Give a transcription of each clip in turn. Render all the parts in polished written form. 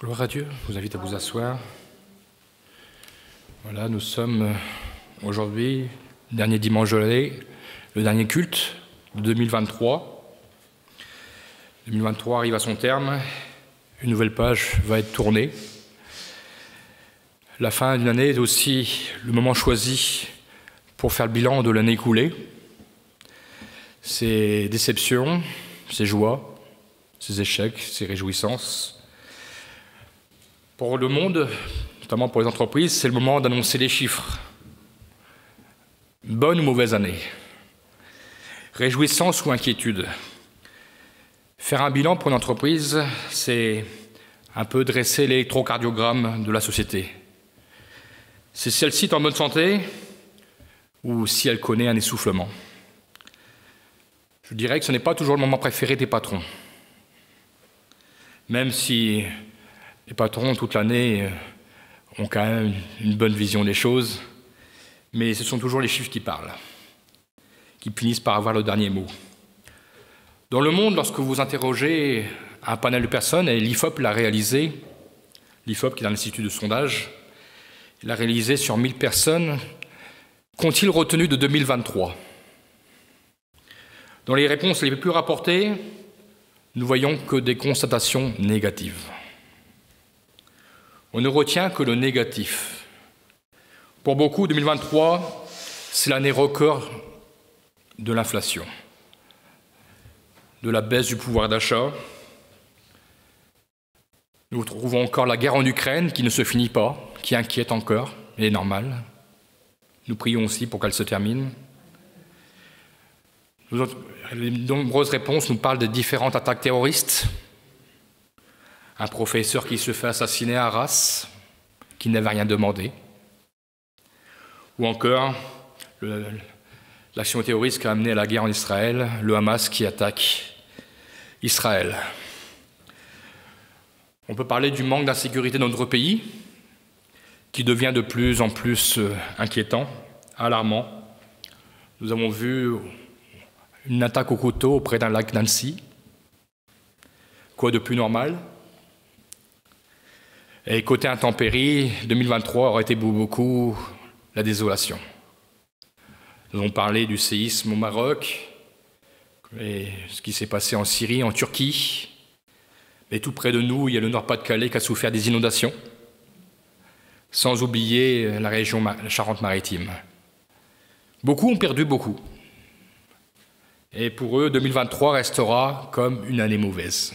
Gloire à Dieu, je vous invite à vous asseoir. Voilà, nous sommes aujourd'hui, dernier dimanche de l'année, le dernier culte de 2023. 2023 arrive à son terme, une nouvelle page va être tournée. La fin d'une année est aussi le moment choisi pour faire le bilan de l'année écoulée. Ses déceptions, ses joies, ses échecs, ses réjouissances. Pour le monde, notamment pour les entreprises, c'est le moment d'annoncer les chiffres. Bonne ou mauvaise année? Réjouissance ou inquiétude? Faire un bilan pour une entreprise, c'est un peu dresser l'électrocardiogramme de la société. C'est si celle-ci est en bonne santé ou si elle connaît un essoufflement. Je dirais que ce n'est pas toujours le moment préféré des patrons. Même si les patrons, toute l'année, ont quand même une bonne vision des choses, mais ce sont toujours les chiffres qui parlent, qui finissent par avoir le dernier mot. Dans le monde, lorsque vous interrogez un panel de personnes, et l'IFOP l'a réalisé, l'IFOP qui est un institut de sondage, il l'a réalisé sur 1000 personnes, qu'ont-ils retenu de 2023? Dans les réponses les plus rapportées, nous voyons que des constatations négatives. On ne retient que le négatif. Pour beaucoup, 2023, c'est l'année record de l'inflation, de la baisse du pouvoir d'achat. Nous trouvons encore la guerre en Ukraine qui ne se finit pas, qui inquiète encore, et est normale. Nous prions aussi pour qu'elle se termine. Les nombreuses réponses nous parlent des différentes attaques terroristes. Un professeur qui se fait assassiner à Arras, qui n'avait rien demandé. Ou encore l'action terroriste qui a amené à la guerre en Israël, le Hamas qui attaque Israël. On peut parler du manque d'insécurité dans notre pays, qui devient de plus en plus inquiétant, alarmant. Nous avons vu une attaque au couteau auprès d'un lac d'Annecy. Quoi de plus normal? Et côté intempéries, 2023 aurait été pour beaucoup la désolation. Nous avons parlé du séisme au Maroc, et ce qui s'est passé en Syrie, en Turquie. Mais tout près de nous, il y a le Nord-Pas-de-Calais qui a souffert des inondations, sans oublier la région Charente-Maritime. Beaucoup ont perdu beaucoup. Et pour eux, 2023 restera comme une année mauvaise.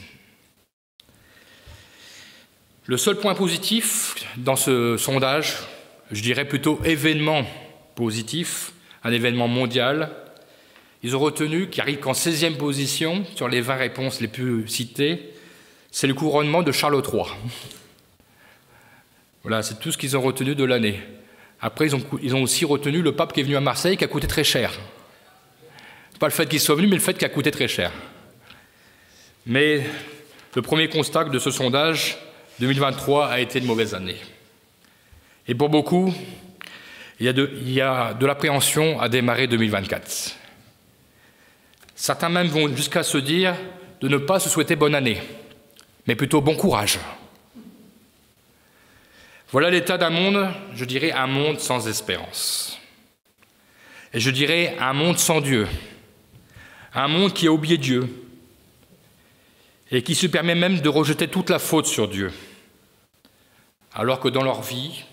Le seul point positif dans ce sondage, je dirais plutôt événement positif, un événement mondial, ils ont retenu, qui arrive qu'en 16e position sur les 20 réponses les plus citées, c'est le couronnement de Charles III. Voilà, c'est tout ce qu'ils ont retenu de l'année. Après, ils ont aussi retenu le pape qui est venu à Marseille, qui a coûté très cher. Pas le fait qu'il soit venu, mais le fait qu'il a coûté très cher. Mais le premier constat de ce sondage, 2023 a été une mauvaise année. Et pour beaucoup, il y a de l'appréhension à démarrer 2024. Certains même vont jusqu'à se dire de ne pas se souhaiter bonne année, mais plutôt bon courage. Voilà l'état d'un monde, je dirais un monde sans espérance. Et je dirais un monde sans Dieu. Un monde qui a oublié Dieu et qui se permet même de rejeter toute la faute sur Dieu, alors que dans leur vie,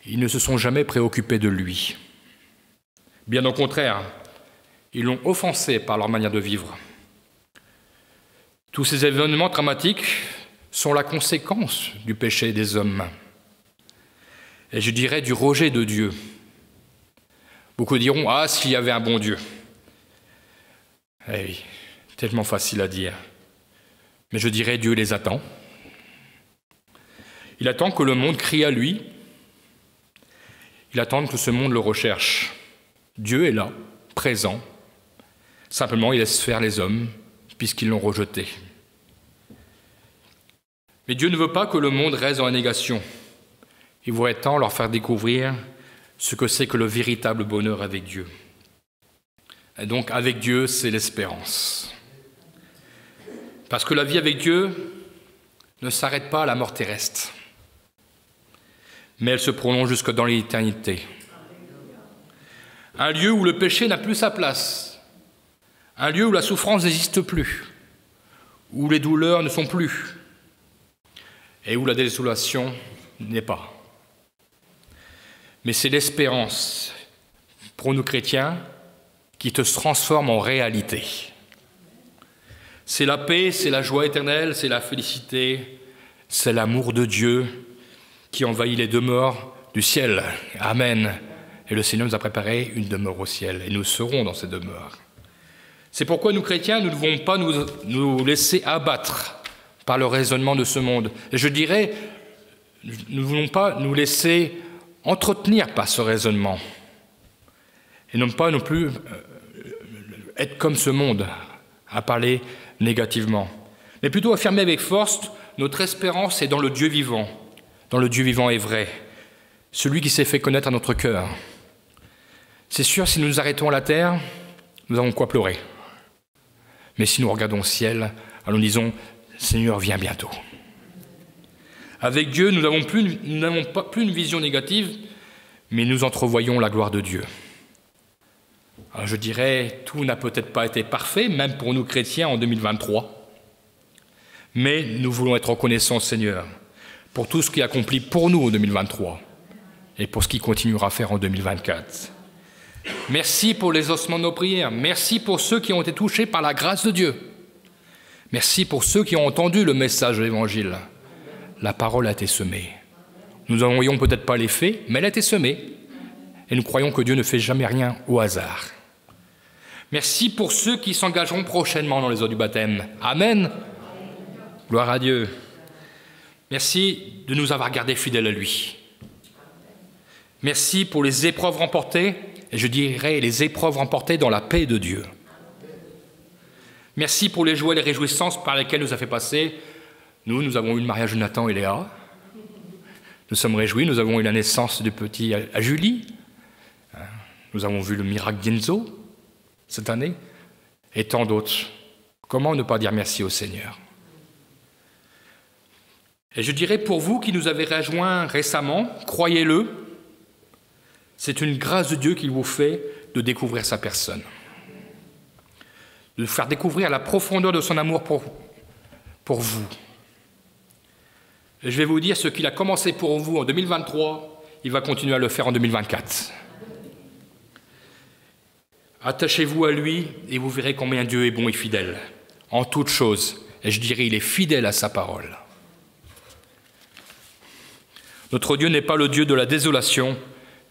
ils ne se sont jamais préoccupés de lui. Bien au contraire, ils l'ont offensé par leur manière de vivre. Tous ces événements dramatiques sont la conséquence du péché des hommes, et je dirais du rejet de Dieu. Beaucoup diront « Ah, s'il y avait un bon Dieu !» Eh oui, tellement facile à dire. Mais je dirais Dieu les attend. Il attend que le monde crie à lui. Il attend que ce monde le recherche. Dieu est là, présent. Simplement, il laisse faire les hommes, puisqu'ils l'ont rejeté. Mais Dieu ne veut pas que le monde reste dans la négation. Il voudrait tant leur faire découvrir ce que c'est que le véritable bonheur avec Dieu. Et donc, avec Dieu, c'est l'espérance. Parce que la vie avec Dieu, ne s'arrête pas à la mort terrestre, mais elle se prolonge jusque dans l'éternité. Un lieu où le péché n'a plus sa place, un lieu où la souffrance n'existe plus, où les douleurs ne sont plus, et où la désolation n'est pas. Mais c'est l'espérance, pour nous chrétiens, qui te transforme en réalité. C'est la paix, c'est la joie éternelle, c'est la félicité, c'est l'amour de Dieu qui envahit les demeures du ciel. Amen. Et le Seigneur nous a préparé une demeure au ciel, et nous serons dans cette demeure. C'est pourquoi nous chrétiens, nous ne devons pas nous laisser abattre par le raisonnement de ce monde. Et je dirais, nous ne voulons pas nous laisser entretenir par ce raisonnement. Et non pas non plus être comme ce monde, à parler négativement. Mais plutôt affirmer avec force, notre espérance est dans le Dieu vivant et vrai, celui qui s'est fait connaître à notre cœur. C'est sûr, si nous nous arrêtons à la terre, nous avons quoi pleurer. Mais si nous regardons au ciel, alors nous disons, Seigneur, viens bientôt. Avec Dieu, nous n'avons plus une vision négative, mais nous entrevoyons la gloire de Dieu. Alors je dirais, tout n'a peut-être pas été parfait, même pour nous chrétiens en 2023, mais nous voulons être reconnaissants au Seigneur pour tout ce qu'il accomplit pour nous en 2023 et pour ce qu'il continuera à faire en 2024. Merci pour les ossements de nos prières, merci pour ceux qui ont été touchés par la grâce de Dieu, merci pour ceux qui ont entendu le message de l'Évangile. La parole a été semée. Nous n'en voyons peut-être pas l'effet, mais elle a été semée. Et nous croyons que Dieu ne fait jamais rien au hasard. Merci pour ceux qui s'engageront prochainement dans les eaux du baptême. Amen. Gloire à Dieu. Merci de nous avoir gardés fidèles à lui. Merci pour les épreuves remportées, et je dirais les épreuves remportées dans la paix de Dieu. Merci pour les joies et les réjouissances par lesquelles nous a fait passer. Nous avons eu le mariage de Nathan et Léa. Nous sommes réjouis, nous avons eu la naissance du petit à Julie. Nous avons vu le miracle d'Enzo cette année, et tant d'autres. Comment ne pas dire merci au Seigneur? Et je dirais pour vous qui nous avez rejoints récemment, croyez-le, c'est une grâce de Dieu qu'il vous fait de découvrir sa personne, de faire découvrir la profondeur de son amour pour vous. Et je vais vous dire, ce qu'il a commencé pour vous en 2023, il va continuer à le faire en 2024. Attachez-vous à lui et vous verrez combien Dieu est bon et fidèle, en toutes choses. Et je dirais, il est fidèle à sa parole. Notre Dieu n'est pas le Dieu de la désolation,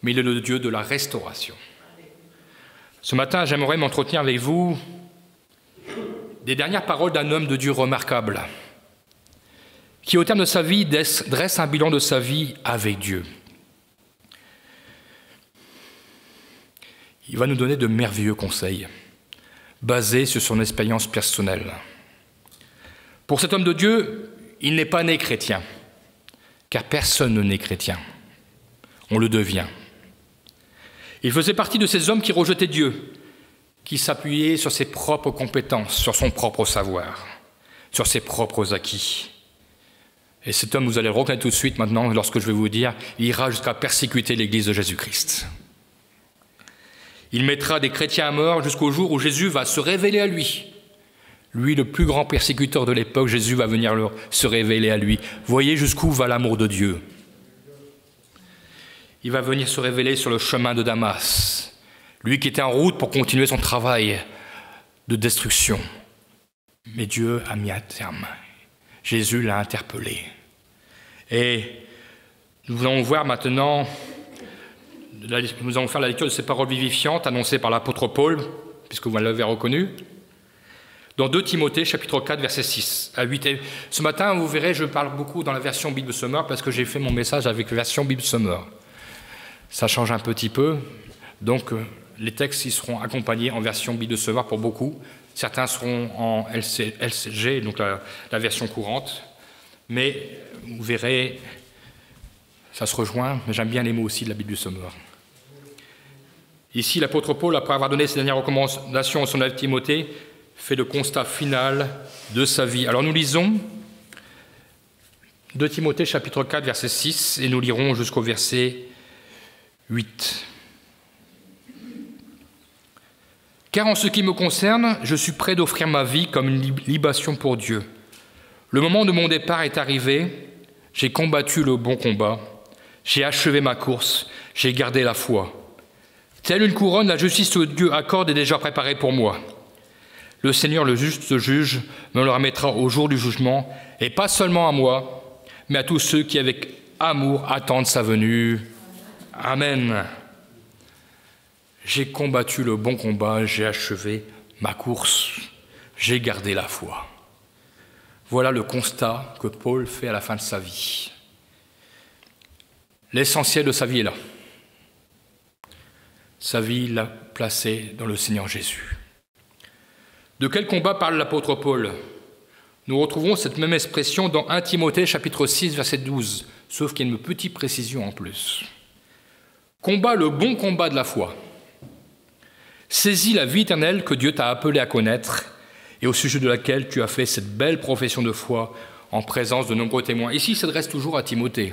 mais il est le Dieu de la restauration. Ce matin, j'aimerais m'entretenir avec vous des dernières paroles d'un homme de Dieu remarquable, qui au terme de sa vie dresse un bilan de sa vie avec Dieu. Il va nous donner de merveilleux conseils, basés sur son expérience personnelle. Pour cet homme de Dieu, il n'est pas né chrétien, car personne ne naît chrétien. On le devient. Il faisait partie de ces hommes qui rejetaient Dieu, qui s'appuyaient sur ses propres compétences, sur son propre savoir, sur ses propres acquis. Et cet homme, vous allez le reconnaître tout de suite maintenant, lorsque je vais vous dire, il ira jusqu'à persécuter l'Église de Jésus-Christ. Il mettra des chrétiens à mort jusqu'au jour où Jésus va se révéler à lui. Lui, le plus grand persécuteur de l'époque, Jésus va venir se révéler à lui. Voyez jusqu'où va l'amour de Dieu. Il va venir se révéler sur le chemin de Damas. Lui qui était en route pour continuer son travail de destruction. Mais Dieu a mis un terme. Jésus l'a interpellé. Et nous allons voir maintenant, nous allons faire la lecture de ces paroles vivifiantes annoncées par l'apôtre Paul, puisque vous l'avez reconnu, dans 2 Timothée, chapitre 4, versets 6 à 8. Et ce matin, vous verrez, je parle beaucoup dans la version Bible Summer, parce que j'ai fait mon message avec la version Bible Summer. Ça change un petit peu, donc les textes ils seront accompagnés en version Bible Summer pour beaucoup. Certains seront en LCG, donc la version courante, mais vous verrez, ça se rejoint, mais j'aime bien les mots aussi de la Bible Summer. Ici, l'apôtre Paul, après avoir donné ses dernières recommandations à son élève Timothée, fait le constat final de sa vie. Alors nous lisons 2 Timothée chapitre 4, verset 6, et nous lirons jusqu'au verset 8. « Car en ce qui me concerne, je suis prêt d'offrir ma vie comme une libation pour Dieu. Le moment de mon départ est arrivé, j'ai combattu le bon combat, j'ai achevé ma course, j'ai gardé la foi. Telle une couronne, la justice que Dieu accorde est déjà préparée pour moi. Le Seigneur, le juste juge, me le remettra au jour du jugement, et pas seulement à moi, mais à tous ceux qui, avec amour, attendent sa venue. Amen. J'ai combattu le bon combat, j'ai achevé ma course, j'ai gardé la foi. » Voilà le constat que Paul fait à la fin de sa vie. L'essentiel de sa vie est là. Sa vie l'a placée dans le Seigneur Jésus. De quel combat parle l'apôtre Paul? Nous retrouvons cette même expression dans 1 Timothée chapitre 6, verset 12, sauf qu'il y a une petite précision en plus. Combat le bon combat de la foi. Saisis la vie éternelle que Dieu t'a appelé à connaître et au sujet de laquelle tu as fait cette belle profession de foi en présence de nombreux témoins. Ici, il s'adresse toujours à Timothée.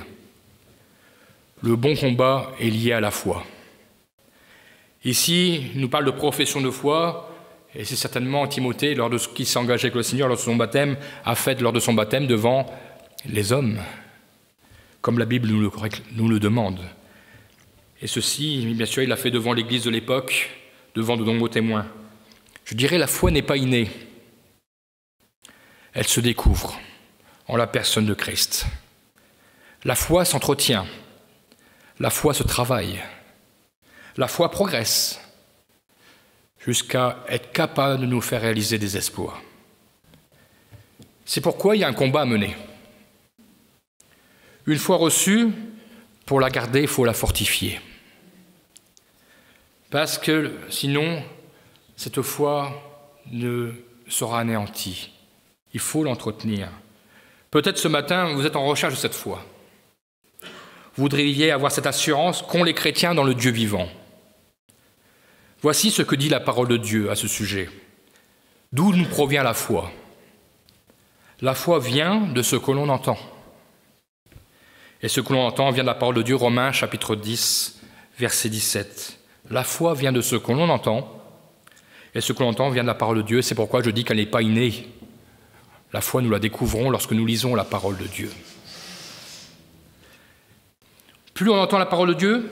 Le bon combat est lié à la foi. Ici, il nous parle de profession de foi, et c'est certainement Timothée, lors de ce qui s'est engagé avec le Seigneur lors de son baptême, a fait lors de son baptême devant les hommes, comme la Bible nous le demande. Et ceci, bien sûr, il l'a fait devant l'Église de l'époque, devant de nombreux témoins. Je dirais, la foi n'est pas innée. Elle se découvre en la personne de Christ. La foi s'entretient. La foi se travaille. La foi progresse jusqu'à être capable de nous faire réaliser des exploits. C'est pourquoi il y a un combat à mener. Une fois reçue, pour la garder, il faut la fortifier. Parce que sinon, cette foi ne sera anéantie. Il faut l'entretenir. Peut-être ce matin, vous êtes en recherche de cette foi. Vous voudriez avoir cette assurance qu'ont les chrétiens dans le Dieu vivant. Voici ce que dit la parole de Dieu à ce sujet. D'où nous provient la foi? La foi vient de ce que l'on entend. Et ce que l'on entend vient de la parole de Dieu, Romains chapitre 10, verset 17. La foi vient de ce que l'on entend, et ce que l'on entend vient de la parole de Dieu. C'est pourquoi je dis qu'elle n'est pas innée. La foi, nous la découvrons lorsque nous lisons la parole de Dieu. Plus on entend la parole de Dieu,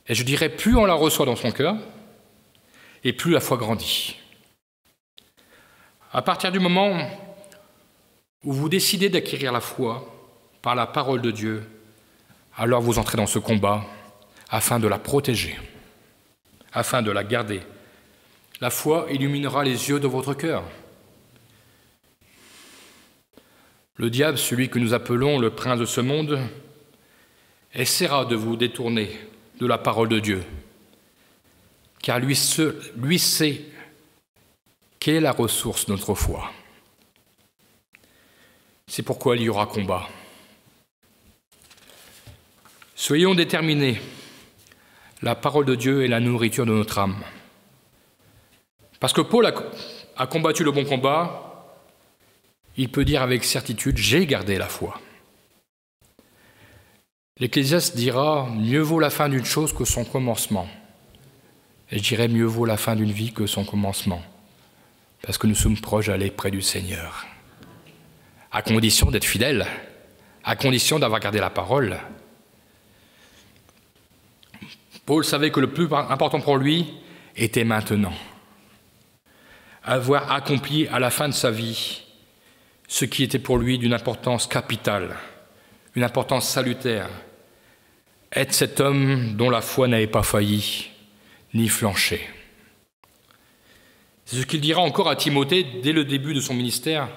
et je dirais plus on la reçoit dans son cœur, et plus la foi grandit. À partir du moment où vous décidez d'acquérir la foi par la parole de Dieu, alors vous entrez dans ce combat afin de la protéger, afin de la garder. La foi illuminera les yeux de votre cœur. Le diable, celui que nous appelons le prince de ce monde, essaiera de vous détourner de la parole de Dieu, car lui sait quelle est la ressource de notre foi. C'est pourquoi il y aura combat. Soyons déterminés. La parole de Dieu est la nourriture de notre âme. Parce que Paul a combattu le bon combat, il peut dire avec certitude « j'ai gardé la foi ». L'Ecclésiaste dira « mieux vaut la fin d'une chose que son commencement ». Et je dirais « mieux vaut la fin d'une vie que son commencement ». Parce que nous sommes proches d'aller près du Seigneur. À condition d'être fidèles, à condition d'avoir gardé la parole. Paul savait que le plus important pour lui était maintenant. Avoir accompli à la fin de sa vie ce qui était pour lui d'une importance capitale, une importance salutaire. Être cet homme dont la foi n'avait pas failli, ni flanché. C'est ce qu'il dira encore à Timothée dès le début de son ministère,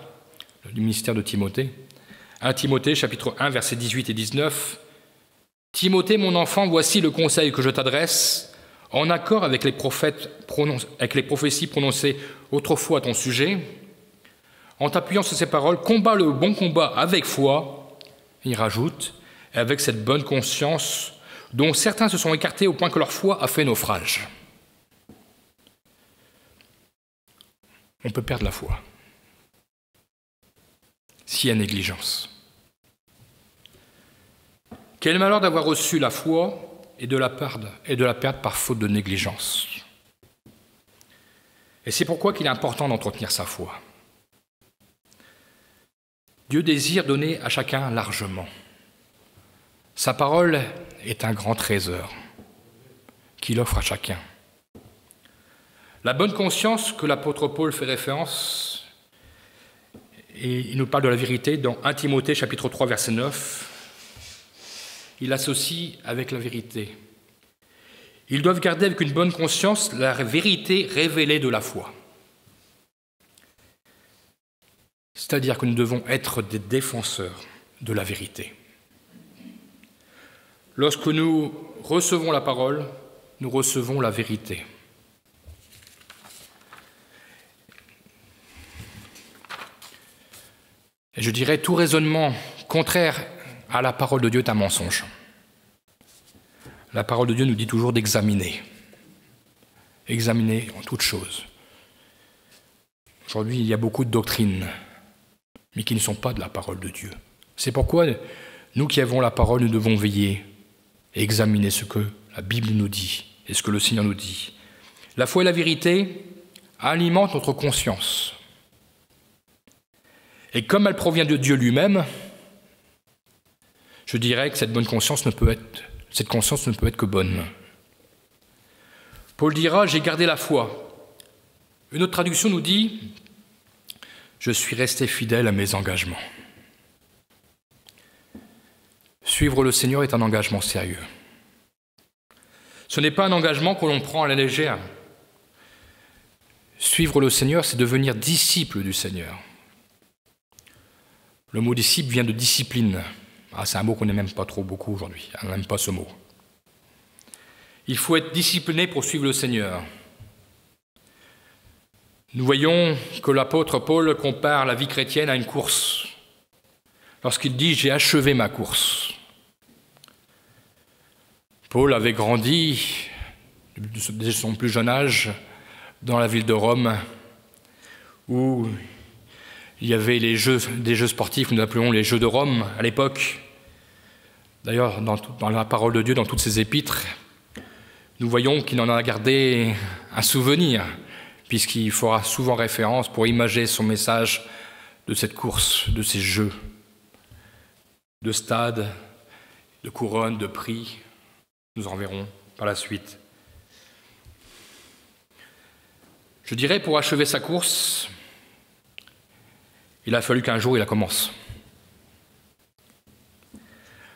du ministère de Timothée. 1 Timothée, chapitre 1, versets 18 et 19. « Timothée, mon enfant, voici le conseil que je t'adresse, en accord avec les prophéties prononcées autrefois à ton sujet. En t'appuyant sur ces paroles, combat le bon combat avec foi, il rajoute, et avec cette bonne conscience dont certains se sont écartés au point que leur foi a fait naufrage. » On peut perdre la foi s'il y a négligence. Quel malheur d'avoir reçu la foi et de la perdre par faute de négligence. Et c'est pourquoi qu'il est important d'entretenir sa foi. Dieu désire donner à chacun largement. Sa parole est un grand trésor qu'il offre à chacun. La bonne conscience que l'apôtre Paul fait référence, et il nous parle de la vérité dans 1 Timothée chapitre 3 verset 9, il l'associe avec la vérité. Ils doivent garder avec une bonne conscience la vérité révélée de la foi. C'est-à-dire que nous devons être des défenseurs de la vérité. Lorsque nous recevons la parole, nous recevons la vérité. Et je dirais, tout raisonnement contraire à la parole de Dieu est un mensonge. La parole de Dieu nous dit toujours d'examiner. Examiner en toutes choses. Aujourd'hui, il y a beaucoup de doctrines, mais qui ne sont pas de la parole de Dieu. C'est pourquoi nous qui avons la parole, nous devons veiller et examiner ce que la Bible nous dit et ce que le Seigneur nous dit. La foi et la vérité alimentent notre conscience. Et comme elle provient de Dieu lui-même, je dirais que cette conscience ne peut être que bonne. Paul dira « J'ai gardé la foi ». Une autre traduction nous dit « Je suis resté fidèle à mes engagements ». Suivre le Seigneur est un engagement sérieux. Ce n'est pas un engagement que l'on prend à la légère. Suivre le Seigneur, c'est devenir disciple du Seigneur. Le mot disciple vient de discipline. C'est un mot qu'on n'aime pas trop beaucoup aujourd'hui. On n'aime pas ce mot. Il faut être discipliné pour suivre le Seigneur. Nous voyons que l'apôtre Paul compare la vie chrétienne à une course. Lorsqu'il dit « J'ai achevé ma course ». Paul avait grandi, dès son plus jeune âge, dans la ville de Rome, où il y avait des jeux sportifs, nous appelons les Jeux de Rome à l'époque. D'ailleurs, dans la parole de Dieu, dans toutes ses épîtres, nous voyons qu'il en a gardé un souvenir, puisqu'il fera souvent référence pour imager son message de cette course, de ces jeux, de stades, de couronnes, de prix. Nous en verrons par la suite. Je dirais, pour achever sa course, il a fallu qu'un jour il la commence.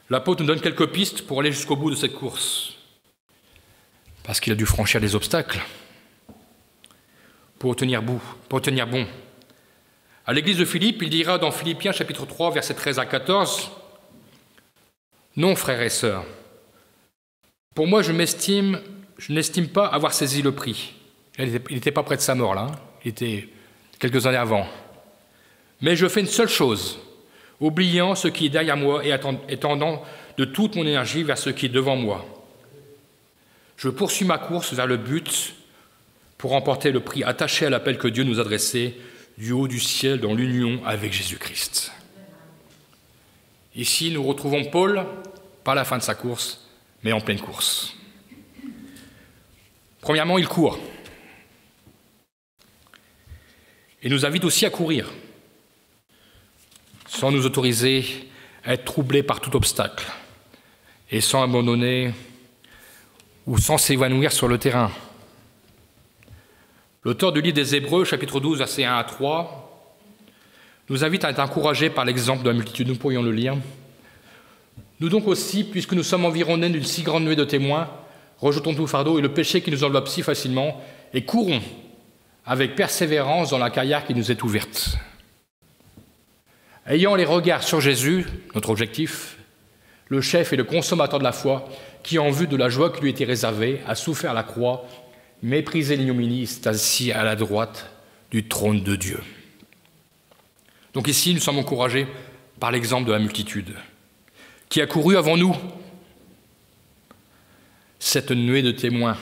L'apôtre nous donne quelques pistes pour aller jusqu'au bout de cette course, parce qu'il a dû franchir des obstacles pour tenir bon. À l'église de Philippe, il dira dans Philippiens chapitre 3, versets 13 à 14, « Non, frères et sœurs, pour moi je n'estime pas avoir saisi le prix. » Il n'était pas près de sa mort là, il était quelques années avant. « Mais je fais une seule chose, oubliant ce qui est derrière moi et tendant de toute mon énergie vers ce qui est devant moi. Je poursuis ma course vers le but pour remporter le prix attaché à l'appel que Dieu nous adressait du haut du ciel dans l'union avec Jésus-Christ. » Ici, nous retrouvons Paul, pas à la fin de sa course, mais en pleine course. Premièrement, il court. Il nous invite aussi à courir, sans nous autoriser à être troublés par tout obstacle, et sans abandonner ou sans s'évanouir sur le terrain. L'auteur du livre des Hébreux, chapitre 12, versets 1 à 3, nous invite à être encouragés par l'exemple de la multitude. Nous pourrions le lire. Nous donc aussi, puisque nous sommes environnés d'une si grande nuée de témoins, rejetons tout fardeau et le péché qui nous enveloppe si facilement, et courons avec persévérance dans la carrière qui nous est ouverte. Ayant les regards sur Jésus, notre objectif, le chef et le consommateur de la foi, qui, en vue de la joie qui lui était réservée, a souffert la croix, méprisé l'ignominie, est assis à la droite du trône de Dieu. Donc ici, nous sommes encouragés par l'exemple de la multitude, qui a couru avant nous cette nuée de témoins.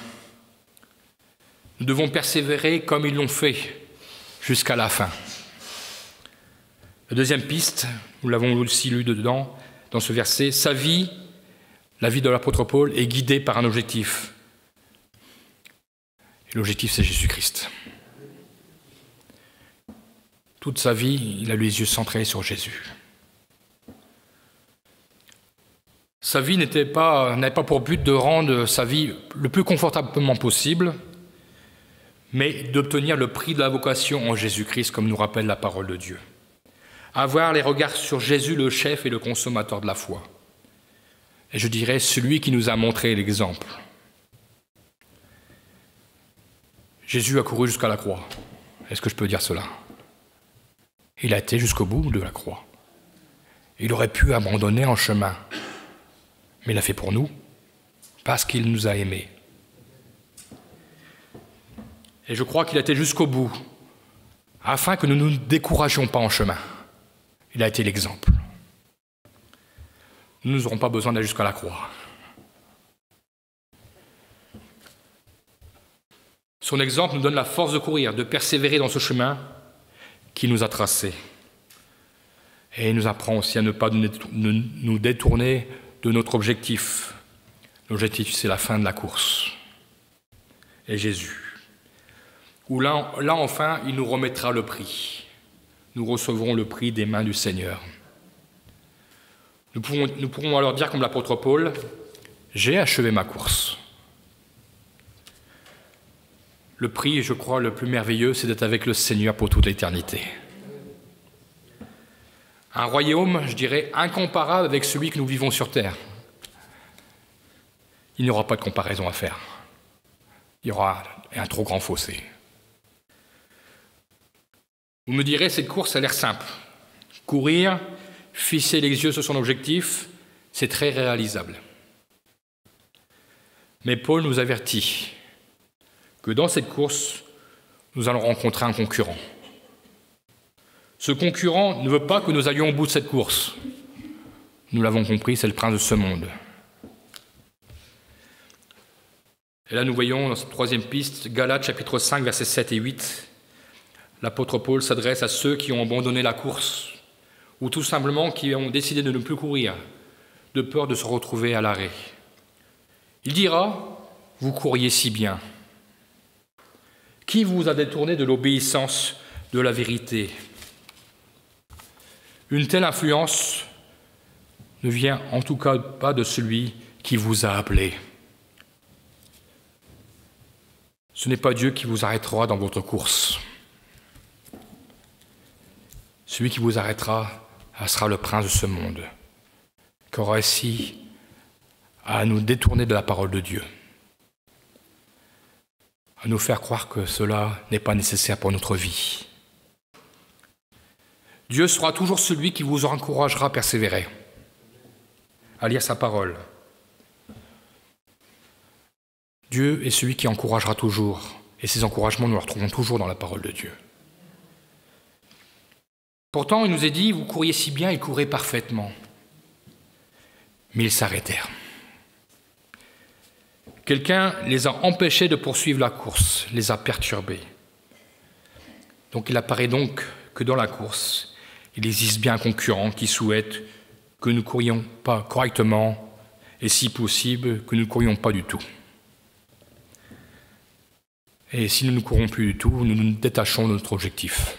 Nous devons persévérer comme ils l'ont fait jusqu'à la fin. La deuxième piste, nous l'avons aussi lu dedans, dans ce verset, sa vie la vie de l'apôtre Paul est guidée par un objectif. Et l'objectif, c'est Jésus-Christ. Toute sa vie, il a les yeux centrés sur Jésus. Sa vie n'avait pas pour but de rendre sa vie le plus confortablement possible, mais d'obtenir le prix de la vocation en Jésus-Christ, comme nous rappelle la parole de Dieu. Avoir les regards sur Jésus, le chef et le consommateur de la foi. Et je dirais, celui qui nous a montré l'exemple. Jésus a couru jusqu'à la croix. Est-ce que je peux dire cela? Il a été jusqu'au bout de la croix. Il aurait pu abandonner en chemin. Mais il l'a fait pour nous, parce qu'il nous a aimés. Et je crois qu'il a été jusqu'au bout, afin que nous ne nous découragions pas en chemin. Il a été l'exemple. Nous n'aurons pas besoin d'aller jusqu'à la croix. Son exemple nous donne la force de courir, de persévérer dans ce chemin qu'il nous a tracé. Et il nous apprend aussi à ne pas nous détourner de notre objectif. L'objectif, c'est la fin de la course. Et Jésus. Où là, enfin, il nous remettra le prix. Nous recevrons le prix des mains du Seigneur. Nous pourrons alors dire comme l'apôtre Paul, « J'ai achevé ma course ». Le prix, je crois, le plus merveilleux, c'est d'être avec le Seigneur pour toute l'éternité. Un royaume, je dirais, incomparable avec celui que nous vivons sur terre. Il n'y aura pas de comparaison à faire. Il y aura un trop grand fossé. Vous me direz, cette course a l'air simple. Courir, fixer les yeux sur son objectif, c'est très réalisable. Mais Paul nous avertit que dans cette course, nous allons rencontrer un concurrent. Ce concurrent ne veut pas que nous allions au bout de cette course. Nous l'avons compris, c'est le prince de ce monde. Et là, nous voyons dans cette troisième piste, Galates chapitre 5, versets 7 et 8, l'apôtre Paul s'adresse à ceux qui ont abandonné la course, ou tout simplement qui ont décidé de ne plus courir, de peur de se retrouver à l'arrêt. Il dira, « Vous couriez si bien. Qui vous a détourné de l'obéissance de la vérité ?» Une telle influence ne vient en tout cas pas de celui qui vous a appelé. Ce n'est pas Dieu qui vous arrêtera dans votre course. Celui qui vous arrêtera, sera le prince de ce monde, qui aura réussi à nous détourner de la parole de Dieu, à nous faire croire que cela n'est pas nécessaire pour notre vie. Dieu sera toujours celui qui vous encouragera à persévérer, à lire sa parole. Dieu est celui qui encouragera toujours, et ces encouragements, nous les retrouvons toujours dans la parole de Dieu. Pourtant, il nous est dit, vous couriez si bien et courez parfaitement. Mais ils s'arrêtèrent. Quelqu'un les a empêchés de poursuivre la course, les a perturbés. Donc il apparaît donc que dans la course, il existe bien un concurrent qui souhaite que nous ne courions pas correctement et si possible que nous ne courions pas du tout. Et si nous ne courons plus du tout, nous nous détachons de notre objectif.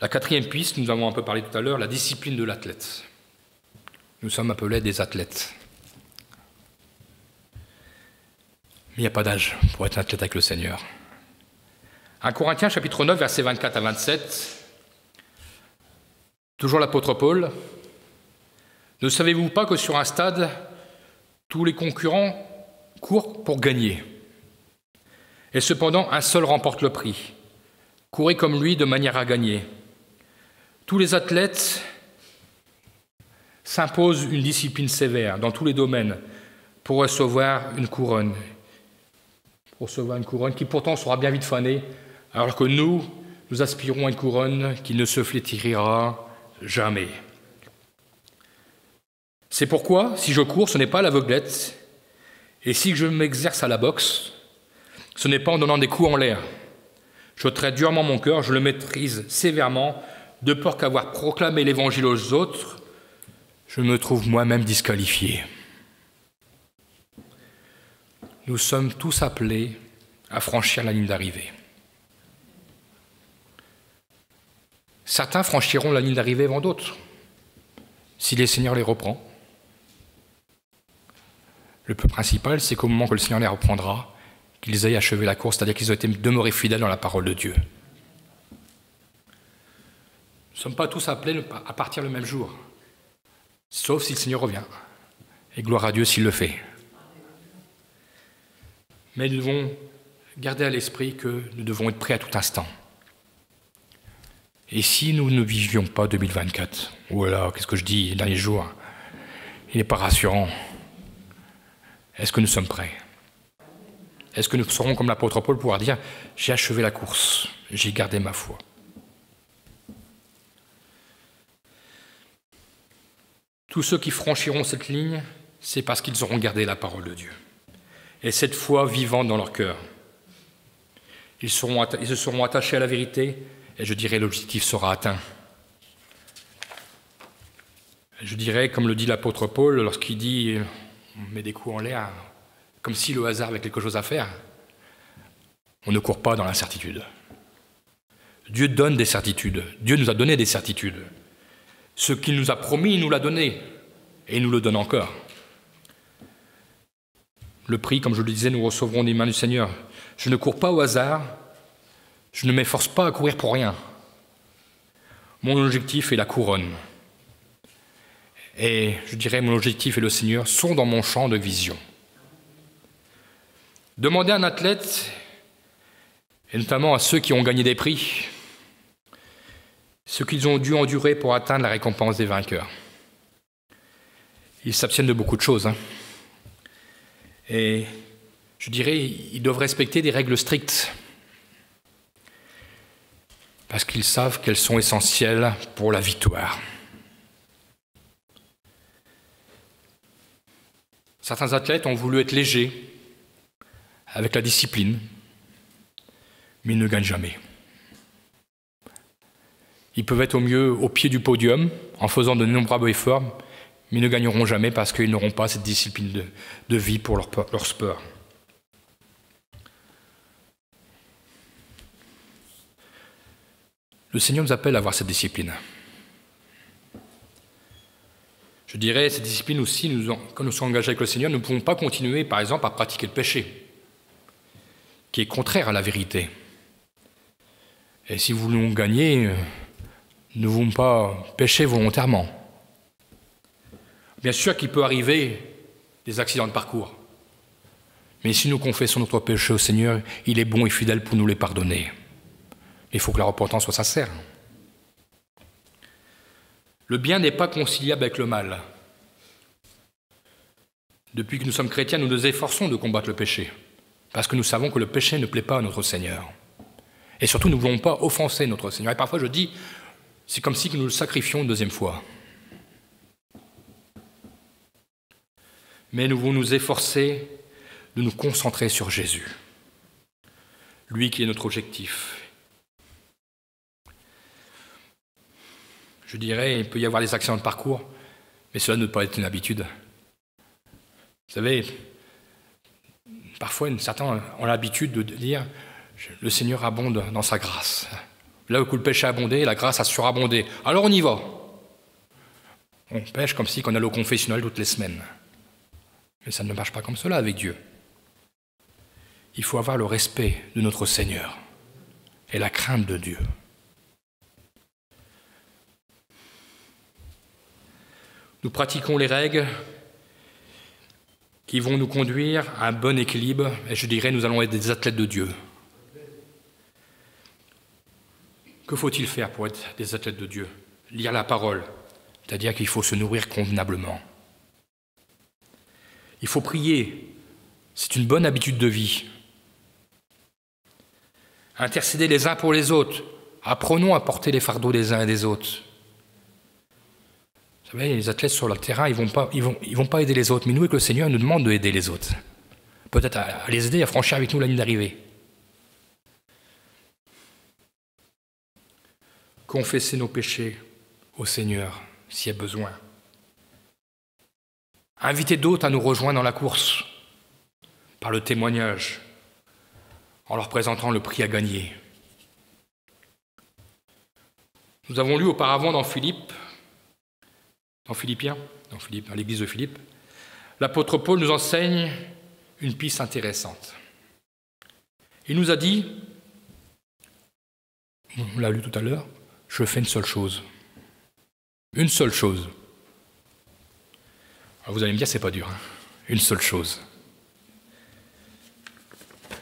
La quatrième piste, nous avons un peu parlé tout à l'heure, la discipline de l'athlète. Nous sommes appelés des athlètes. Mais il n'y a pas d'âge pour être un athlète avec le Seigneur. 1 Corinthiens chapitre 9, versets 24 à 27, toujours l'apôtre Paul. Ne savez-vous pas que sur un stade, tous les concurrents courent pour gagner? Et cependant, un seul remporte le prix. Courez comme lui de manière à gagner. Tous les athlètes s'imposent une discipline sévère dans tous les domaines pour recevoir une couronne. Pour recevoir une couronne qui pourtant sera bien vite fanée, alors que nous aspirons à une couronne qui ne se flétrira jamais. C'est pourquoi, si je cours, ce n'est pas à l'aveuglette, et si je m'exerce à la boxe, ce n'est pas en donnant des coups en l'air. Je traite durement mon cœur, je le maîtrise sévèrement, de peur qu'avoir proclamé l'évangile aux autres, je me trouve moi-même disqualifié. Nous sommes tous appelés à franchir la ligne d'arrivée. Certains franchiront la ligne d'arrivée avant d'autres, si le Seigneur les reprend. Le plus principal, c'est qu'au moment que le Seigneur les reprendra, qu'ils aient achevé la course, c'est-à-dire qu'ils aient été demeurés fidèles dans la parole de Dieu. Nous ne sommes pas tous appelés à partir le même jour, sauf si le Seigneur revient. Et gloire à Dieu s'il le fait. Mais nous devons garder à l'esprit que nous devons être prêts à tout instant. Et si nous ne vivions pas 2024, voilà, qu'est-ce que je dis les derniers jours, il n'est pas rassurant. Est-ce que nous sommes prêts? Est-ce que nous serons comme l'apôtre Paul pouvoir dire « J'ai achevé la course, j'ai gardé ma foi ». Tous ceux qui franchiront cette ligne, c'est parce qu'ils auront gardé la parole de Dieu. Et cette foi vivante dans leur cœur. Ils se seront attachés à la vérité, et je dirais l'objectif sera atteint. Je dirais, comme le dit l'apôtre Paul, lorsqu'il dit « on met des coups en l'air », comme si le hasard avait quelque chose à faire, on ne court pas dans l'incertitude. Dieu donne des certitudes. Dieu nous a donné des certitudes. Ce qu'il nous a promis, il nous l'a donné, et il nous le donne encore. Le prix, comme je le disais, nous recevrons des mains du Seigneur. Je ne cours pas au hasard, je ne m'efforce pas à courir pour rien. Mon objectif est la couronne. Et je dirais, mon objectif et le Seigneur sont dans mon champ de vision. Demandez à un athlète, et notamment à ceux qui ont gagné des prix, ce qu'ils ont dû endurer pour atteindre la récompense des vainqueurs. Ils s'abstiennent de beaucoup de choses. Et je dirais, ils doivent respecter des règles strictes, parce qu'ils savent qu'elles sont essentielles pour la victoire. Certains athlètes ont voulu être légers avec la discipline, mais ils ne gagnent jamais. Ils peuvent être au mieux au pied du podium en faisant de nombreux efforts, mais ils ne gagneront jamais parce qu'ils n'auront pas cette discipline de vie pour leur sport. Le Seigneur nous appelle à avoir cette discipline. Je dirais, cette discipline aussi, quand nous sommes engagés avec le Seigneur, nous ne pouvons pas continuer, par exemple, à pratiquer le péché, qui est contraire à la vérité. Et si nous voulons gagner, nous ne voulons pas pécher volontairement. Bien sûr qu'il peut arriver des accidents de parcours. Mais si nous confessons notre péché au Seigneur, il est bon et fidèle pour nous les pardonner. Il faut que la repentance soit sincère. Le bien n'est pas conciliable avec le mal. Depuis que nous sommes chrétiens, nous nous efforçons de combattre le péché, parce que nous savons que le péché ne plaît pas à notre Seigneur. Et surtout, nous ne voulons pas offenser notre Seigneur. Et parfois, je dis, c'est comme si nous le sacrifions une deuxième fois. Mais nous voulons nous efforcer de nous concentrer sur Jésus, lui qui est notre objectif. Je dirais, il peut y avoir des accidents de parcours, mais cela ne peut pas être une habitude. Vous savez, parfois certains ont l'habitude de dire « le Seigneur abonde dans sa grâce ». Là où le péché a abondé, la grâce a surabondé. Alors on y va. On pêche comme si on allait au confessionnal toutes les semaines. Mais ça ne marche pas comme cela avec Dieu. Il faut avoir le respect de notre Seigneur et la crainte de Dieu. Nous pratiquons les règles qui vont nous conduire à un bon équilibre, et je dirais nous allons être des athlètes de Dieu. Que faut-il faire pour être des athlètes de Dieu? Lire la parole, c'est-à-dire qu'il faut se nourrir convenablement. Il faut prier, c'est une bonne habitude de vie. Intercéder les uns pour les autres, apprenons à porter les fardeaux des uns et des autres. Vous savez, les athlètes sur le terrain, ils vont pas aider les autres, mais nous, avec le Seigneur, il nous demande d'aider les autres. Peut-être à les aider à franchir avec nous la ligne d'arrivée. Confesser nos péchés au Seigneur, s'il y a besoin. inviter d'autres à nous rejoindre dans la course, par le témoignage, en leur présentant le prix à gagner. Nous avons lu auparavant à l'église de Philippe, l'apôtre Paul nous enseigne une piste intéressante. Il nous a dit, on l'a lu tout à l'heure, je fais une seule chose. Une seule chose. Alors vous allez me dire, c'est pas dur, hein, une seule chose.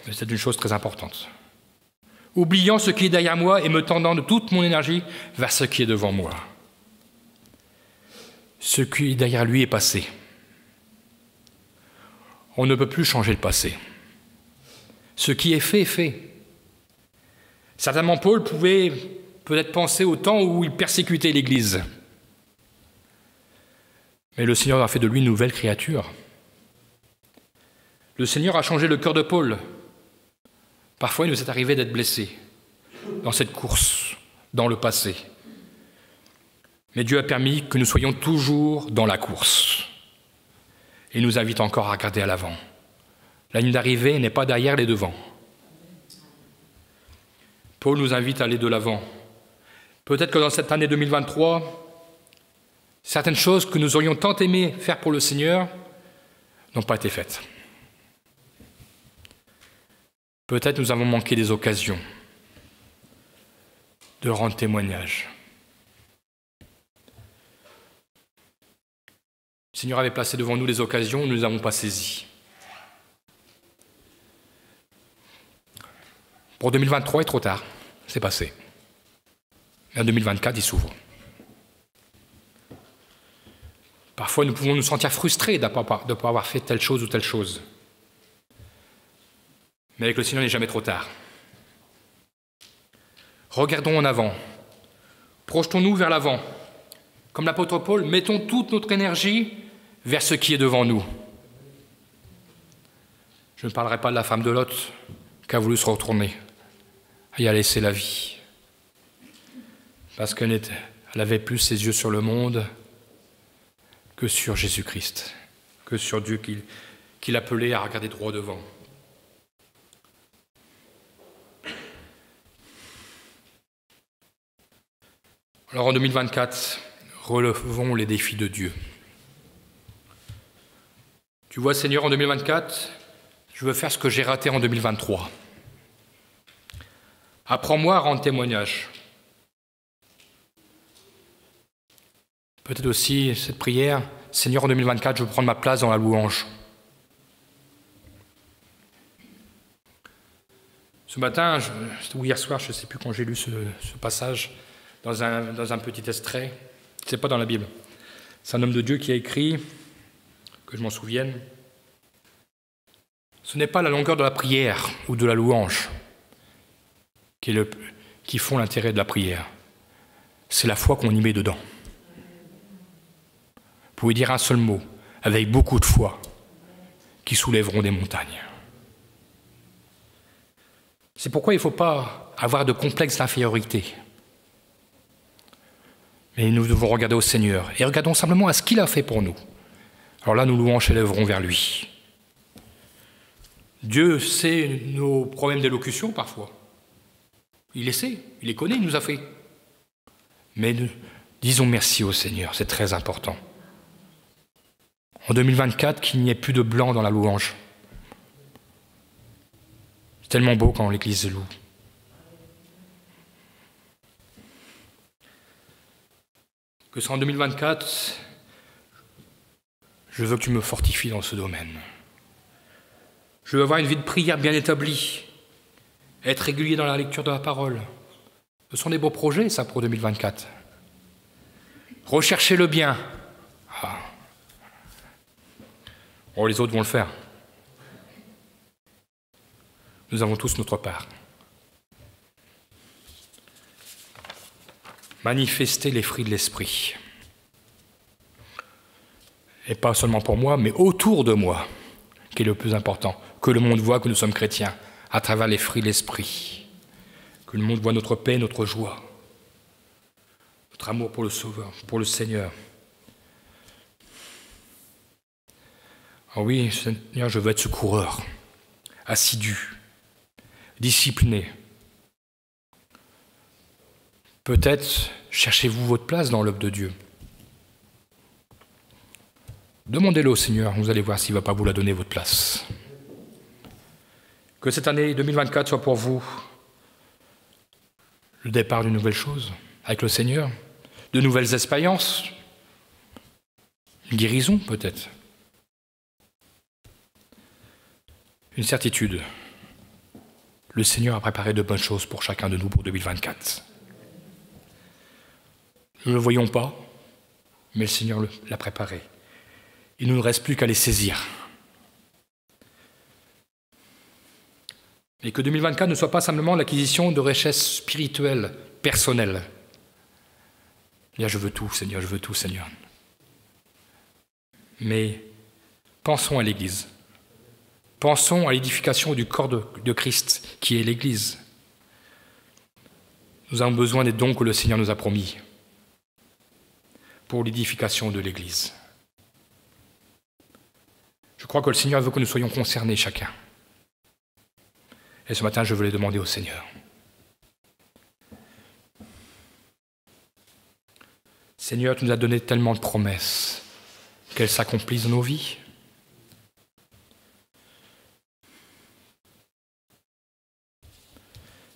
Mais c'est une chose très importante. Oubliant ce qui est derrière moi et me tendant de toute mon énergie vers ce qui est devant moi. Ce qui est derrière lui est passé. On ne peut plus changer le passé. Ce qui est fait est fait. Certainement, Paul pouvait peut-être penser au temps où il persécutait l'Église. Mais le Seigneur a fait de lui une nouvelle créature. Le Seigneur a changé le cœur de Paul. Parfois, il nous est arrivé d'être blessés dans cette course, dans le passé. Mais Dieu a permis que nous soyons toujours dans la course. Et il nous invite encore à regarder à l'avant. La ligne d'arrivée n'est pas derrière les devants. Paul nous invite à aller de l'avant. Peut-être que dans cette année 2023, certaines choses que nous aurions tant aimé faire pour le Seigneur n'ont pas été faites. Peut-être nous avons manqué des occasions de rendre témoignage. Le Seigneur avait placé devant nous des occasions, nous ne les avons pas saisies. Pour 2023, il est trop tard, c'est passé. Mais en 2024, il s'ouvre. Parfois, nous pouvons nous sentir frustrés de ne pas avoir fait telle chose ou telle chose. Mais avec le Seigneur, il n'est jamais trop tard. Regardons en avant. Projetons-nous vers l'avant. Comme l'apôtre Paul, mettons toute notre énergie vers ce qui est devant nous. Je ne parlerai pas de la femme de Lot qui a voulu se retourner et a laissé la vie. Parce qu'elle avait plus ses yeux sur le monde que sur Jésus-Christ, que sur Dieu qui l'appelait à regarder droit devant. Alors en 2024, relevons les défis de Dieu. Tu vois, Seigneur, en 2024, je veux faire ce que j'ai raté en 2023. Apprends-moi à rendre témoignage. Peut-être aussi cette prière, Seigneur, en 2024, je veux prendre ma place dans la louange. Ce matin, ou hier soir, je ne sais plus quand j'ai lu ce passage, dans un petit extrait, ce n'est pas dans la Bible. C'est un homme de Dieu qui a écrit, que je m'en souvienne, ce n'est pas la longueur de la prière ou de la louange qui font l'intérêt de la prière, c'est la foi qu'on y met dedans. Vous pouvez dire un seul mot, avec beaucoup de foi, qui soulèveront des montagnes. C'est pourquoi il ne faut pas avoir de complexe d'infériorité. Mais nous devons regarder au Seigneur et regardons simplement à ce qu'il a fait pour nous. Alors là, nous louanges s'élèveront vers lui. Dieu sait nos problèmes d'élocution parfois. Il les sait, il les connaît, il nous a fait. Mais disons merci au Seigneur, c'est très important. En 2024, qu'il n'y ait plus de blanc dans la louange. C'est tellement beau quand l'Église loue. Que c'est en 2024, je veux que tu me fortifies dans ce domaine. Je veux avoir une vie de prière bien établie, être régulier dans la lecture de la parole. Ce sont des beaux projets, ça, pour 2024. Rechercher le bien. Ah. Oh, les autres vont le faire. Nous avons tous notre part. Manifester les fruits de l'esprit. Et pas seulement pour moi, mais autour de moi, qui est le plus important. Que le monde voit que nous sommes chrétiens, à travers les fruits de l'esprit. Que le monde voit notre paix, notre joie, notre amour pour le Sauveur, pour le Seigneur. Oh oui, Seigneur, je veux être secoureur, assidu, discipliné. Peut-être cherchez-vous votre place dans l'œuvre de Dieu. Demandez-le au Seigneur, vous allez voir s'il ne va pas vous la donner, votre place. Que cette année 2024 soit pour vous le départ d'une nouvelle chose avec le Seigneur, de nouvelles expériences, une guérison peut-être, une certitude. Le Seigneur a préparé de bonnes choses pour chacun de nous pour 2024. Nous ne le voyons pas, mais le Seigneur l'a préparé. Il ne nous reste plus qu'à les saisir. Et que 2024 ne soit pas simplement l'acquisition de richesses spirituelles, personnelles. Je veux tout, Seigneur, je veux tout, Seigneur. Mais pensons à l'Église. Pensons à l'édification du corps de Christ, qui est l'Église. Nous avons besoin des dons que le Seigneur nous a promis pour l'édification de l'Église. Je crois que le Seigneur veut que nous soyons concernés chacun. Et ce matin, je veux les demander au Seigneur. Seigneur, tu nous as donné tellement de promesses, qu'elles s'accomplissent dans nos vies.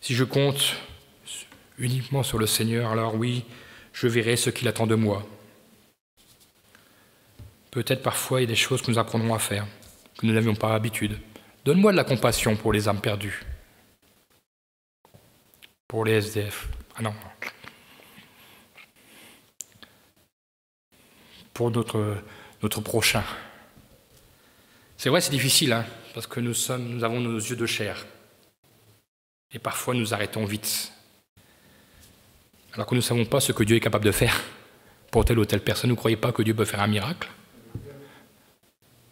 Si je compte uniquement sur le Seigneur, alors oui, je verrai ce qu'il attend de moi. Peut-être parfois il y a des choses que nous apprendrons à faire, que nous n'avions pas l'habitude. Donne-moi de la compassion pour les âmes perdues, pour les SDF. Ah non. Pour notre prochain. C'est vrai, c'est difficile, hein, parce que nous avons nos yeux de chair. Et parfois, nous arrêtons vite. Alors que nous ne savons pas ce que Dieu est capable de faire pour telle ou telle personne. Vous ne croyez pas que Dieu peut faire un miracle?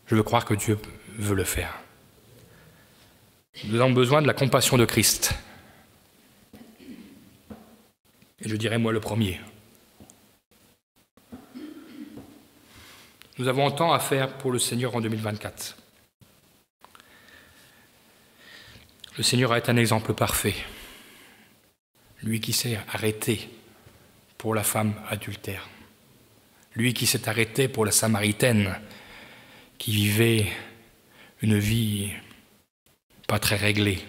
Je veux croire que Dieu veut le faire. Nous avons besoin de la compassion de Christ. Et je dirais moi le premier. Nous avons un temps à faire pour le Seigneur en 2024. Le Seigneur est un exemple parfait. Lui qui s'est arrêté pour la femme adultère. Lui qui s'est arrêté pour la Samaritaine qui vivait une vie pas très réglée.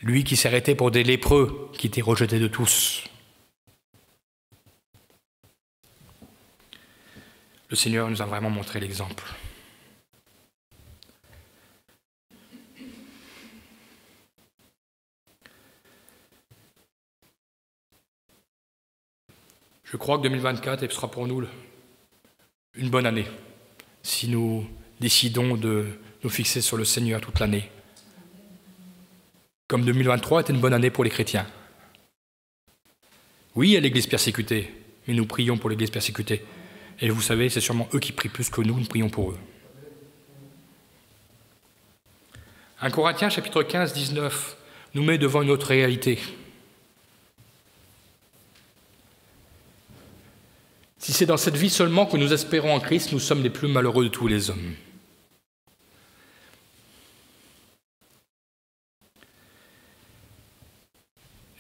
Lui qui s'est arrêté pour des lépreux qui étaient rejetés de tous. Le Seigneur nous a vraiment montré l'exemple. Je crois que 2024 sera pour nous une bonne année, si nous décidons de nous fixer sur le Seigneur toute l'année. Comme 2023 était une bonne année pour les chrétiens. Oui, il y a l'Église persécutée, mais nous prions pour l'Église persécutée. Et vous savez, c'est sûrement eux qui prient plus que nous prions pour eux. 1 Corinthiens, chapitre 15, 19, nous met devant une autre réalité. Si c'est dans cette vie seulement que nous espérons en Christ, nous sommes les plus malheureux de tous les hommes.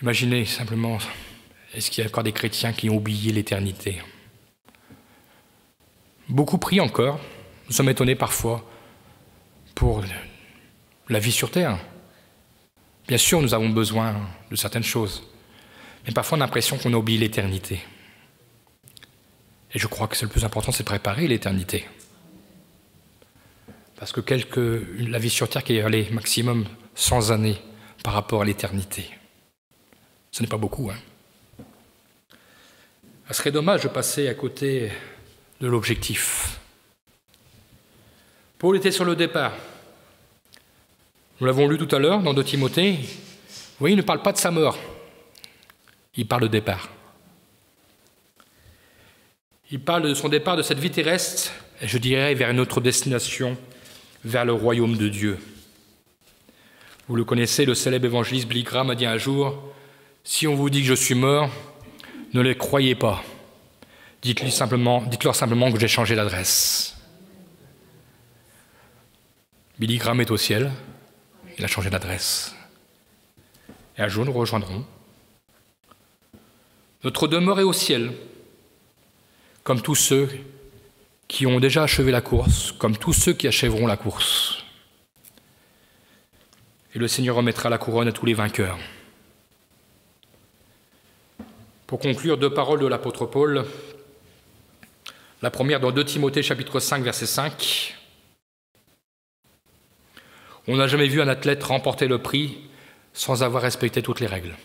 Imaginez simplement, est-ce qu'il y a encore des chrétiens qui ont oublié l'éternité? Beaucoup prient encore, nous sommes étonnés parfois pour la vie sur terre. Bien sûr, nous avons besoin de certaines choses, mais parfois on a l'impression qu'on a oublié l'éternité. Et je crois que c'est le plus important, c'est de préparer l'éternité. Parce que la vie sur terre qui est allée maximum 100 années par rapport à l'éternité. Ce n'est pas beaucoup, hein. Ce serait dommage de passer à côté de l'objectif. Paul était sur le départ. Nous l'avons lu tout à l'heure dans 2 Timothée. Vous voyez, il ne parle pas de sa mort. Il parle de départ. Il parle de son départ de cette vie terrestre, et je dirais vers une autre destination, vers le royaume de Dieu. Vous le connaissez, le célèbre évangéliste Billy Graham a dit un jour, « Si on vous dit que je suis mort, ne les croyez pas. Dites-leur simplement que j'ai changé d'adresse. » Billy Graham est au ciel, il a changé d'adresse. Et un jour, nous rejoindrons. Notre demeure est au ciel, comme tous ceux qui ont déjà achevé la course, comme tous ceux qui achèveront la course. Et le Seigneur remettra la couronne à tous les vainqueurs. Pour conclure, 2 paroles de l'apôtre Paul. La première dans 2 Timothée chapitre 5, verset 5. On n'a jamais vu un athlète remporter le prix sans avoir respecté toutes les règles.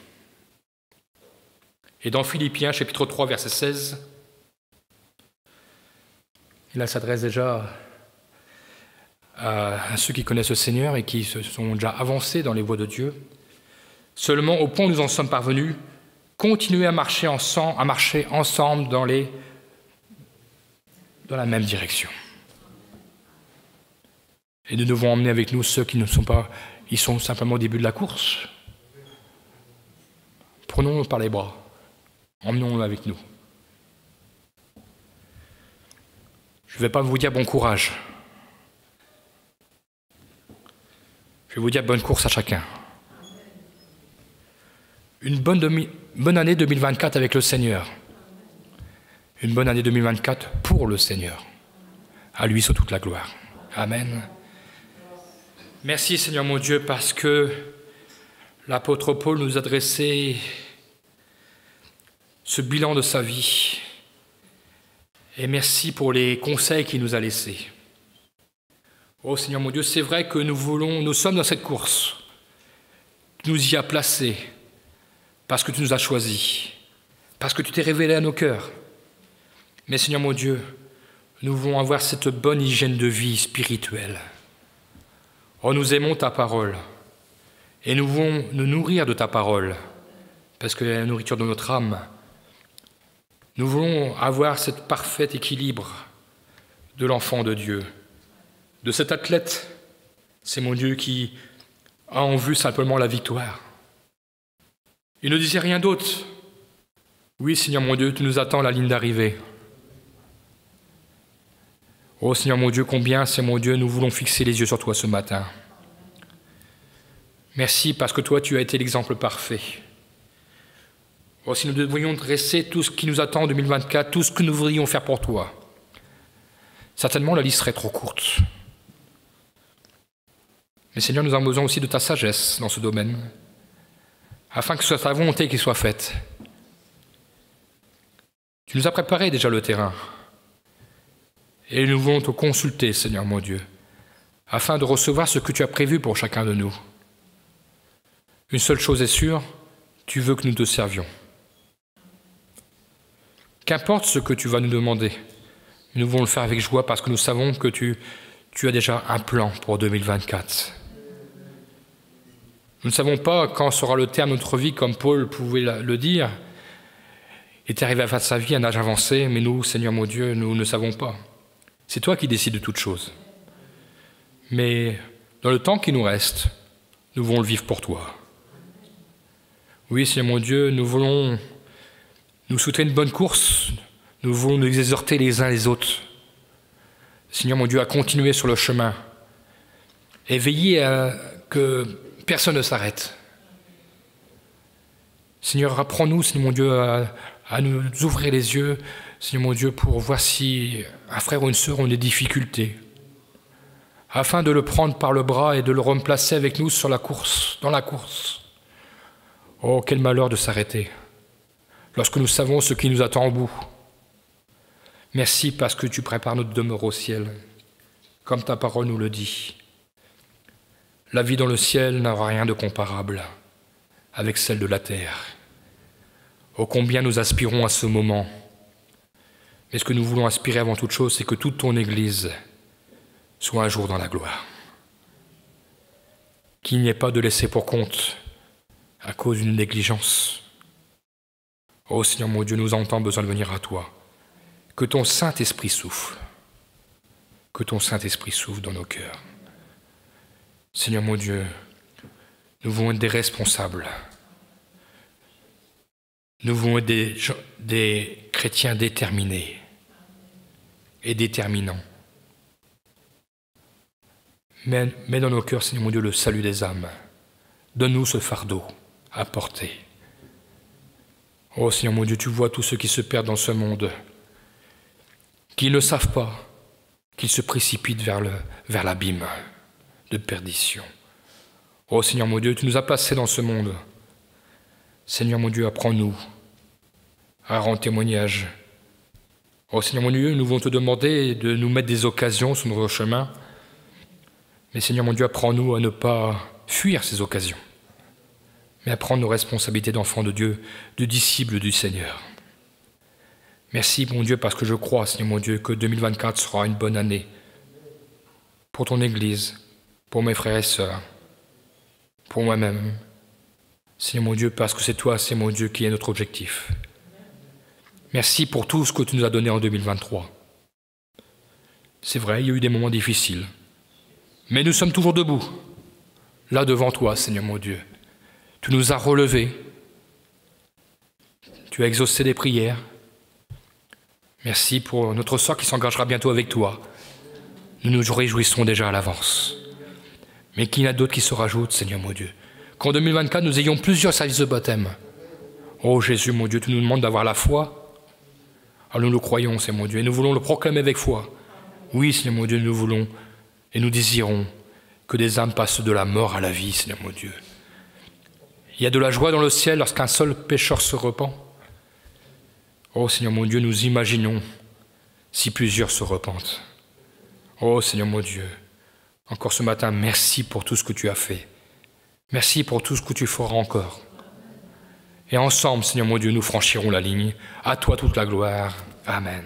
Et dans Philippiens chapitre 3, verset 16, là s'adresse déjà à ceux qui connaissent le Seigneur et qui se sont déjà avancés dans les voies de Dieu. Seulement, au point où nous en sommes parvenus, continuez à marcher ensemble dans la même direction. Et nous devons emmener avec nous ceux qui ne sont pas, ils sont simplement au début de la course. Prenons-nous par les bras, emmenons-les avec nous. Je ne vais pas vous dire bon courage. Je vais vous dire bonne course à chacun. Une bonne année 2024 avec le Seigneur. Une bonne année 2024 pour le Seigneur. À lui soit toute la gloire. Amen. Merci Seigneur mon Dieu parce que l'apôtre Paul nous a dressé ce bilan de sa vie. Et merci pour les conseils qu'il nous a laissés. Oh Seigneur mon Dieu, c'est vrai que nous sommes dans cette course. Tu nous y as placés parce que tu nous as choisis, parce que tu t'es révélé à nos cœurs. Mais Seigneur mon Dieu, nous voulons avoir cette bonne hygiène de vie spirituelle. Oh, nous aimons ta parole et nous voulons nous nourrir de ta parole parce que c'est la nourriture de notre âme. Nous voulons avoir ce parfait équilibre de l'enfant de Dieu, de cet athlète, c'est mon Dieu qui a en vue simplement la victoire. Il ne disait rien d'autre. Oui, Seigneur mon Dieu, tu nous attends à la ligne d'arrivée. Oh Seigneur mon Dieu, combien, Seigneur mon Dieu, nous voulons fixer les yeux sur toi ce matin. Merci parce que toi, tu as été l'exemple parfait. Oh, si nous devrions dresser tout ce qui nous attend en 2024, tout ce que nous voudrions faire pour toi, certainement la liste serait trop courte. Mais Seigneur, nous avons besoin aussi de ta sagesse dans ce domaine, afin que ce soit ta volonté qui soit faite. Tu nous as préparé déjà le terrain. Et nous voulons te consulter, Seigneur mon Dieu, afin de recevoir ce que tu as prévu pour chacun de nous. Une seule chose est sûre, tu veux que nous te servions. Qu'importe ce que tu vas nous demander, nous voulons le faire avec joie parce que nous savons que tu as déjà un plan pour 2024. Nous ne savons pas quand sera le terme de notre vie, comme Paul pouvait le dire. Il est arrivé à la fin de sa vie, à un âge avancé, mais nous, Seigneur mon Dieu, nous ne savons pas. C'est toi qui décides de toutes choses. Mais dans le temps qui nous reste, nous voulons le vivre pour toi. Oui, Seigneur mon Dieu, nous voulons nous souhaiter une bonne course. Nous voulons nous exhorter les uns les autres. Seigneur mon Dieu, à continuer sur le chemin et veiller à que personne ne s'arrête. Seigneur, apprends-nous, Seigneur mon Dieu, à nous ouvrir les yeux, Seigneur mon Dieu, pour voir si un frère ou une sœur ont des difficultés, afin de le prendre par le bras et de le replacer avec nous sur la course, dans la course. Oh, quel malheur de s'arrêter, lorsque nous savons ce qui nous attend au bout. Merci parce que tu prépares notre demeure au ciel, comme ta parole nous le dit. La vie dans le ciel n'aura rien de comparable avec celle de la terre. Oh, combien nous aspirons à ce moment. Mais ce que nous voulons aspirer avant toute chose, c'est que toute ton Église soit un jour dans la gloire. Qu'il n'y ait pas de laisser pour compte à cause d'une négligence. Oh Seigneur mon Dieu, nous avons besoin de venir à toi. Que ton Saint-Esprit souffle. Que ton Saint-Esprit souffle dans nos cœurs. Seigneur mon Dieu, nous voulons être des responsables. Nous voulons être des chrétiens déterminés et déterminants. Mets dans nos cœurs, Seigneur mon Dieu, le salut des âmes. Donne-nous ce fardeau à porter. Oh Seigneur mon Dieu, tu vois tous ceux qui se perdent dans ce monde, qui ne savent pas qu'ils se précipitent vers l'abîme de perdition. Oh Seigneur mon Dieu, tu nous as placés dans ce monde. Seigneur mon Dieu, apprends-nous à rendre témoignage. Oh Seigneur mon Dieu, nous voulons te demander de nous mettre des occasions sur notre chemin. Mais Seigneur mon Dieu, apprends-nous à ne pas fuir ces occasions, mais à prendre nos responsabilités d'enfants de Dieu, de disciples du Seigneur. Merci mon Dieu, parce que je crois, Seigneur mon Dieu, que 2024 sera une bonne année pour ton Église, pour mes frères et sœurs, pour moi-même. Seigneur mon Dieu, parce que c'est toi, Seigneur mon Dieu, qui est notre objectif. Merci pour tout ce que tu nous as donné en 2023. C'est vrai, il y a eu des moments difficiles, mais nous sommes toujours debout, là devant toi, Seigneur mon Dieu. Tu nous as relevés, tu as exaucé des prières. Merci pour notre sœur qui s'engagera bientôt avec toi. Nous nous réjouissons déjà à l'avance. Mais qu'il y en a d'autres qui se rajoutent, Seigneur mon Dieu. Qu'en 2024, nous ayons plusieurs services de baptême. Oh Jésus, mon Dieu, tu nous demandes d'avoir la foi. Alors nous le croyons, Seigneur mon Dieu, et nous voulons le proclamer avec foi. Oui, Seigneur mon Dieu, nous voulons et nous désirons que des âmes passent de la mort à la vie, Seigneur mon Dieu. Il y a de la joie dans le ciel lorsqu'un seul pécheur se repent. Oh Seigneur mon Dieu, nous imaginons si plusieurs se repentent. Oh Seigneur mon Dieu, encore ce matin, merci pour tout ce que tu as fait. Merci pour tout ce que tu feras encore. Et ensemble, Seigneur mon Dieu, nous franchirons la ligne. À toi toute la gloire. Amen.